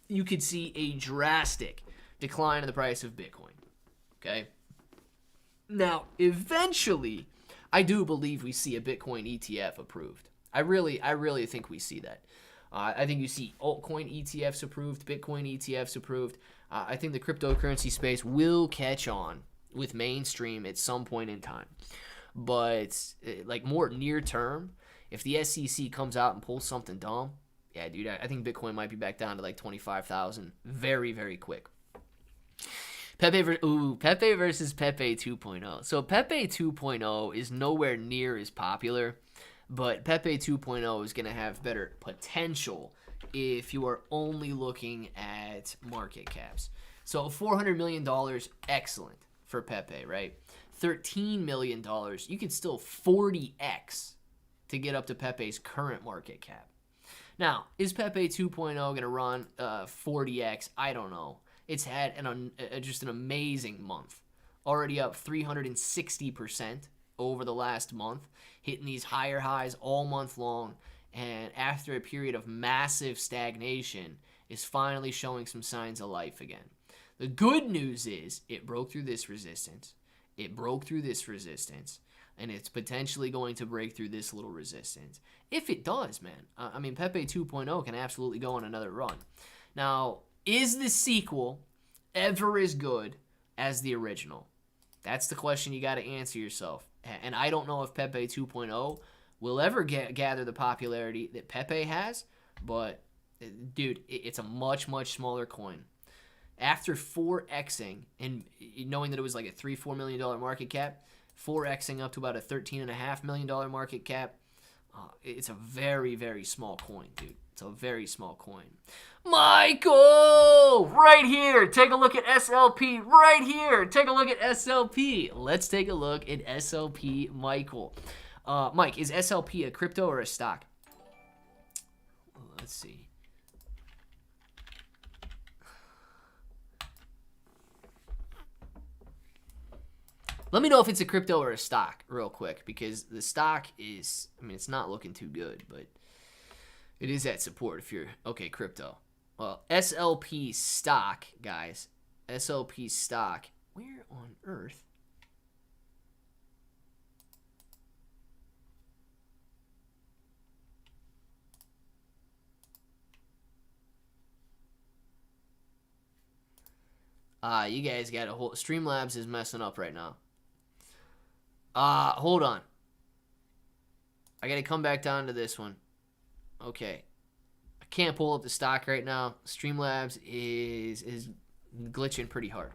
you could see a drastic decline in the price of Bitcoin. Okay? Now, eventually, I do believe we see a Bitcoin ETF approved. I really think we see that. I think you see altcoin ETFs approved, Bitcoin ETFs approved. I think the cryptocurrency space will catch on with mainstream at some point in time. But like more near term, if the SEC comes out and pulls something dumb, yeah, dude, I think Bitcoin might be back down to like 25,000 very, very quick. Pepe versus Pepe 2.0. So Pepe 2.0 is nowhere near as popular, but Pepe 2.0 is going to have better potential if you are only looking at market caps. So $400 million, excellent for Pepe, right? $13 million, you could still 40x to get up to Pepe's current market cap. Now, is Pepe 2.0 going to run 40x? I don't know. It's had just an amazing month. Already up 360% over the last month, hitting these higher highs all month long, and after a period of massive stagnation, is finally showing some signs of life again. The good news is it broke through this resistance. And it's potentially going to break through this little resistance. If it does, man, I mean, Pepe 2.0 can absolutely go on another run. Now, is the sequel ever as good as the original? That's the question you got to answer yourself. And I don't know if Pepe 2.0 will ever gather the popularity that Pepe has, but, dude, it's a much, much smaller coin. After 4xing, and knowing that it was like a $3-4 million market cap, 4xing up to about a $13.5 million market cap, it's a very, very small coin, dude. It's a very small coin. Michael! Right here. Take a look at SLP. Right here. Take a look at SLP. Let's take a look at SLP Michael. Mike, is SLP a crypto or a stock? Let's see. Let me know if it's a crypto or a stock real quick, because the stock is, I mean, it's not looking too good, but it is at support if you're, okay, crypto. Well, SLP stock, guys. SLP stock. Where on earth? You guys got a whole, Streamlabs is messing up right now. Hold on. I gotta come back down to this one. Okay. I can't pull up the stock right now. Streamlabs is glitching pretty hard.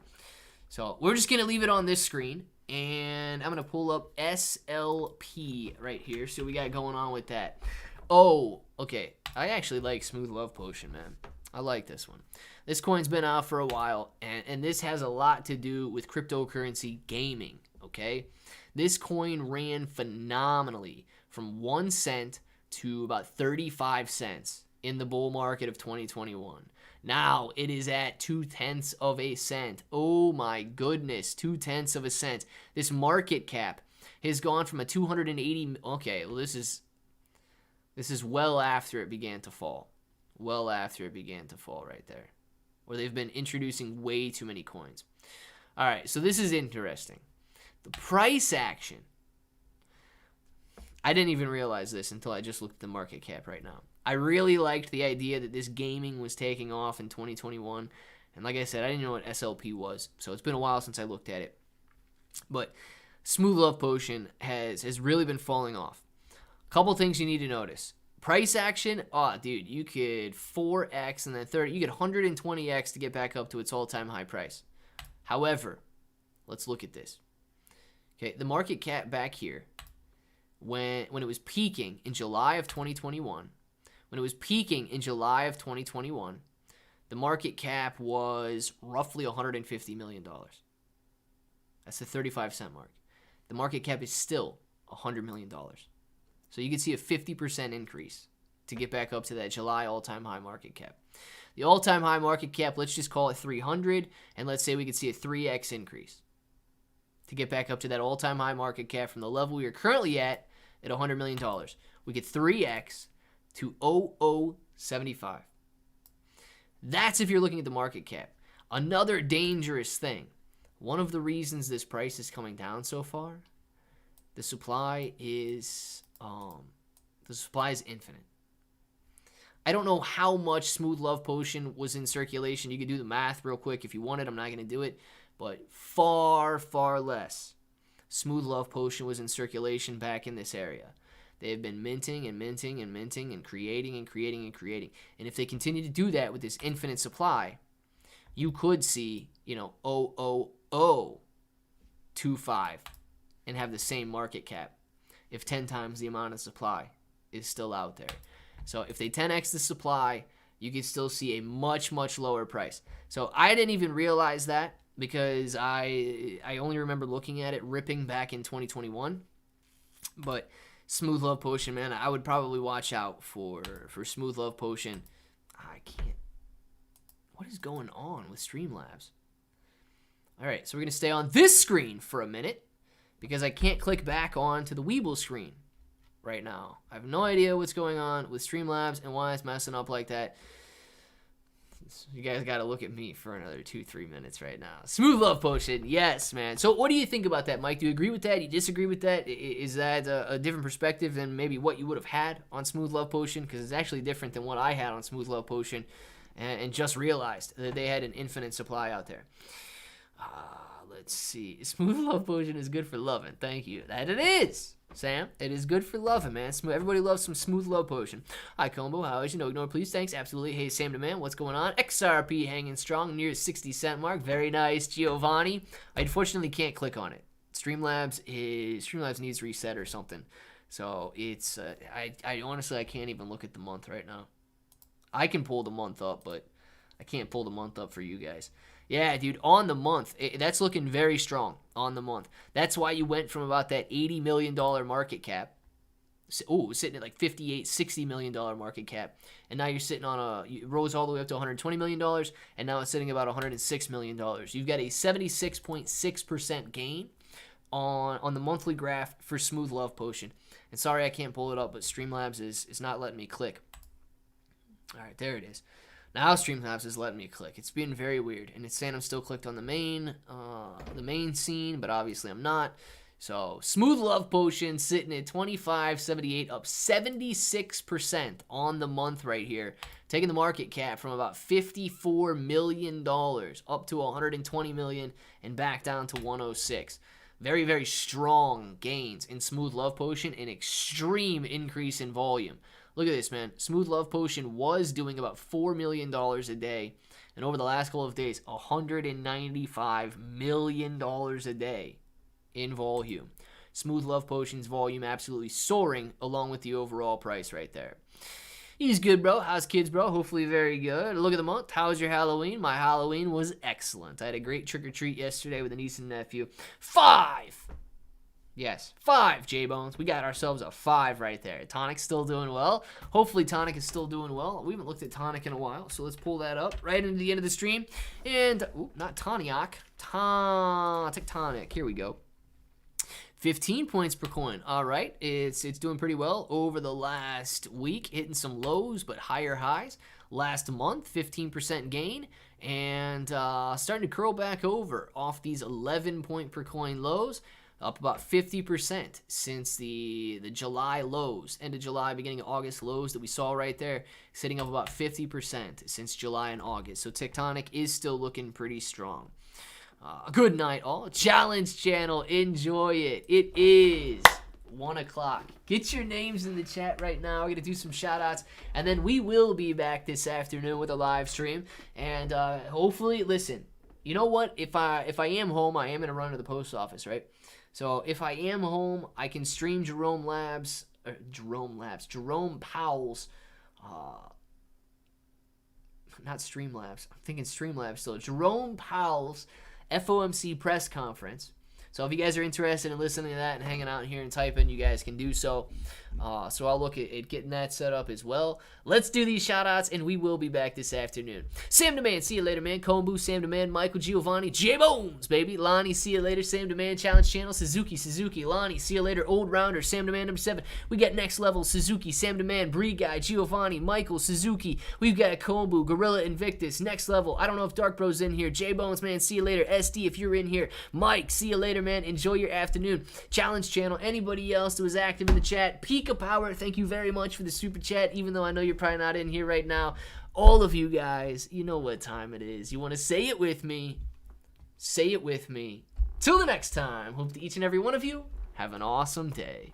So we're just gonna leave it on this screen, and I'm gonna pull up SLP right here. See what we got going on with that. Oh, okay. I actually like Smooth Love Potion, man. I like this one. This coin's been out for a while, and this has a lot to do with cryptocurrency gaming, okay? This coin ran phenomenally from 1 cent to about 35 cents in the bull market of 2021. Now it is at 0.2 of a cent. Oh my goodness, 0.2 of a cent. This market cap has gone from a 280. Okay, well this is well after it began to fall. Well after it began to fall right there, where they've been introducing way too many coins. All right, so this is interesting. The price action I didn't even realize this until I just looked at the market cap right now. I really liked the idea that this gaming was taking off in 2021. And like I said, I didn't know what SLP was. So it's been a while since I looked at it. But Smooth Love Potion has really been falling off. A couple things you need to notice. Price action, oh, dude, you could 4x and then 30. You get 120x to get back up to its all-time high price. However, let's look at this. Okay, the market cap back here, when it was peaking in July of 2021, the market cap was roughly $150 million. That's the 35-cent mark. The market cap is still $100 million. So you can see a 50% increase to get back up to that July all-time high market cap. The all-time high market cap, let's just call it 300, and let's say we could see a 3x increase to get back up to that all-time high market cap from the level we are currently at $100 million. We get 3x to 0075. That's if you're looking at the market cap. Another dangerous thing. One of the reasons this price is coming down so far, the supply is infinite. I don't know how much Smooth Love Potion was in circulation. You can do the math real quick if you wanted. I'm not going to do it. But far, far less Smooth Love Potion was in circulation back in this area. They have been minting and minting and minting and creating and creating and creating. And if they continue to do that with this infinite supply, you could see, 0.0025 and have the same market cap if 10 times the amount of supply is still out there. So if they 10x the supply, you can still see a much, much lower price. So I didn't even realize that because I only remember looking at it ripping back in 2021. But Smooth Love Potion, man, I would probably watch out for Smooth Love Potion. I can't. What is going on with Streamlabs? All right, so we're going to stay on this screen for a minute because I can't click back on to the Weeble screen right now. I have no idea what's going on with Streamlabs and why it's messing up like that. You guys got to look at me for another 2-3 minutes right now. Smooth Love Potion, yes, man. So what do you think about that, Mike? Do you agree with that? Do you disagree with that? Is that a different perspective than maybe what you would have had on Smooth Love Potion? Because it's actually different than what I had on Smooth Love Potion and just realized that they had an infinite supply out there. Let's see. Smooth Love Potion is good for loving. Thank you. That it is. Sam, it is good for loving, man. Everybody loves some Smooth Love Potion. Hi, Combo. How is you? No ignore, please. Thanks. Absolutely. Hey, Sam the man. What's going on? XRP hanging strong near 60-cent mark. Very nice, Giovanni. I unfortunately can't click on it. Streamlabs needs reset or something. So it's I honestly I can't even look at the month right now. I can pull the month up, but I can't pull the month up for you guys. Yeah, dude, on the month, that's looking very strong on the month. That's why you went from about that $80 million market cap. Sitting at like $58, $60 million market cap. And now you're sitting on you rose all the way up to $120 million, and now it's sitting about $106 million. You've got a 76.6% gain on the monthly graph for Smooth Love Potion. And sorry I can't pull it up, but Streamlabs is not letting me click. All right, there it is. Now Streamlabs is letting me click. It's been very weird, and it's saying I'm still clicked on the main scene, but obviously I'm not. So Smooth Love Potion sitting at 25.78, up 76% on the month right here, taking the market cap from about $54 million up to $120 million and back down to 106. Very, very strong gains in Smooth Love Potion, an extreme increase in volume. Look at this, man. Smooth Love Potion was doing about $4 million a day. And over the last couple of days, $195 million a day in volume. Smooth Love Potion's volume absolutely soaring along with the overall price right there. He's good, bro. How's kids, bro? Hopefully very good. Look at the month. How was your Halloween? My Halloween was excellent. I had a great trick-or-treat yesterday with a niece and nephew. 5! Yes, 5, J-Bones. We got ourselves a 5 right there. Tonic's still doing well. Hopefully Tonic is still doing well. We haven't looked at Tonic in a while, so let's pull that up right into the end of the stream. And, not Toniac. Tonic. Here we go. 15 points per coin. All right, it's doing pretty well over the last week, hitting some lows but higher highs. Last month, 15% gain, and starting to curl back over off these 11 point per coin lows. up about 50% since the July lows, end of July, beginning of August lows that we saw right there, sitting up about 50% since July and August. So Tectonic is still looking pretty strong. Good night, all. Challenge channel, enjoy it. It is 1 o'clock. Get your names in the chat right now. We're gonna do some shout outs, and then we will be back this afternoon with a live stream. And hopefully, listen, you know what? If I am home, I am gonna run to the post office, right? So if I am home, I can stream Jerome Powell's, not Streamlabs. I'm thinking Streamlabs still. Jerome Powell's FOMC press conference. So if you guys are interested in listening to that and hanging out here and typing, you guys can do so. So I'll look at getting that set up as well. Let's do these shout-outs, and we will be back this afternoon. Sam Demand, see you later, man. Kombu, Sam Demand, Michael Giovanni, J-Bones, baby. Lonnie, see you later. Sam Demand, Challenge Channel, Suzuki, Lonnie, see you later. Old Rounder, Sam Demand, number 7. We got Next Level, Suzuki, Sam Demand, Bree Guy, Giovanni, Michael, Suzuki. We've got Kombu, Gorilla Invictus, Next Level. I don't know if Dark Bro's in here. J-Bones, man, see you later. SD, if you're in here. Mike, see you later, man. Enjoy your afternoon. Challenge Channel, anybody else that was active in the chat. Pika Power, thank you very much for the super chat, even though I know you're probably not in here right now. All of you guys, you know what time it is. You want to say it with me? Say it with me. Till the next time, hope that each and every one of you have an awesome day.